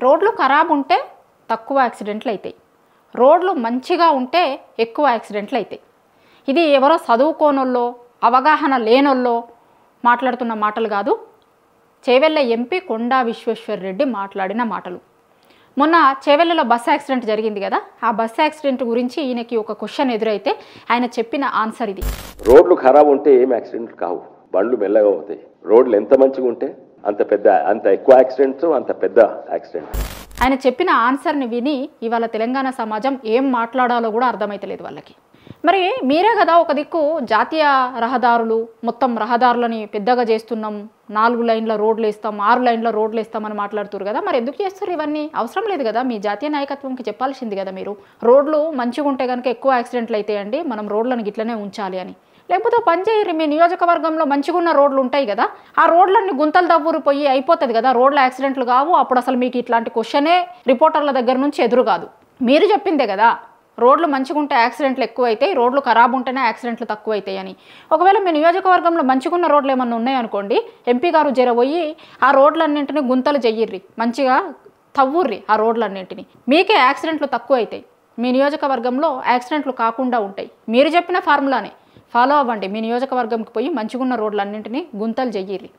రోడ్లు ఖరాబ్ ఉంటే తక్కువ యాక్సిడెంట్లు అవుతాయి, రోడ్లు మంచిగా ఉంటే ఎక్కువ యాక్సిడెంట్లు అవుతాయి. ఇది ఎవరో చదువుకోనోళ్ళో అవగాహన లేనోళ్ళో మాట్లాడుతున్న మాటలు కాదు, చేవెళ్ళ ఎంపీ కొండా విశ్వేశ్వరరెడ్డి మాట్లాడిన మాటలు. మొన్న చేవెళ్ళలో బస్ యాక్సిడెంట్ జరిగింది కదా, ఆ బస్ యాక్సిడెంట్ గురించి ఈయనకి ఒక క్వశ్చన్ ఎదురైతే ఆయన చెప్పిన ఆన్సర్ ఇది. రోడ్లు ఖరాబ్ ఉంటే ఏం యాక్సిడెంట్లు కావు, బండ్లు మెల్లగా అవుతాయి. రోడ్లు ఎంత మంచిగా ఉంటే అంత ఎక్కువ యాక్సిడెంట్స్, అంత పెద్ద యాక్సిడెంట్. ఆయన చెప్పిన ఆన్సర్ని విని ఇవాళ తెలంగాణ సమాజం ఏం మాట్లాడాలో కూడా అర్థమైతలేదు వాళ్ళకి. మరి మీరే కదా ఒక దిక్కు జాతీయ రహదారులు మొత్తం రహదారులని పెద్దగా చేస్తున్నాం, 4 లైన్ల రోడ్లు వేస్తాం, 6 లైన్ల రోడ్లు వేస్తామని మాట్లాడుతున్నారు కదా, మరి ఎందుకు చేస్తారు ఇవన్నీ? అవసరం లేదు కదా, మీ జాతీయ నాయకత్వంకి చెప్పాల్సింది కదా మీరు. రోడ్లు మంచిగా ఉంటే కనుక ఎక్కువ యాక్సిడెంట్లు అవుతాయండి, మనం రోడ్లను గిట్లనే ఉంచాలి అని. లేకపోతే పని చేయరు, మీ నియోజకవర్గంలో మంచిగా ఉన్న రోడ్లు ఉంటాయి కదా, ఆ రోడ్లన్నీ గుంతలు దవ్వురు పోయి అయిపోతుంది కదా, రోడ్ల యాక్సిడెంట్లు కావు. అప్పుడు అసలు మీకు ఇట్లాంటి క్వశ్చనే రిపోర్టర్ల దగ్గర నుంచి ఎదురు కాదు. మీరు చెప్పిందే కదా, రోడ్లు మంచిగా ఉంటే యాక్సిడెంట్లు ఎక్కువ అవుతాయి, రోడ్లు ఖరాబ్ ఉంటేనే యాక్సిడెంట్లు తక్కువ అవుతాయి అని. ఒకవేళ మీ నియోజకవర్గంలో మంచిగా ఉన్న రోడ్లు ఏమన్నా ఉన్నాయనుకోండి, ఎంపీ గారు పోయి ఆ రోడ్లన్నింటినీ గుంతలు చెయ్యిర్రి, మంచిగా తవ్వుర్రి ఆ రోడ్లన్నింటినీ, మీకే యాక్సిడెంట్లు తక్కువ అవుతాయి, మీ నియోజకవర్గంలో యాక్సిడెంట్లు కాకుండా ఉంటాయి. మీరు చెప్పిన ఫార్ములానే ఫాలో అవ్వండి, మీ నియోజకవర్గంకి పోయి మంచిగున్న రోడ్లన్నింటినీ గుంతలు చెయ్యిర్రి.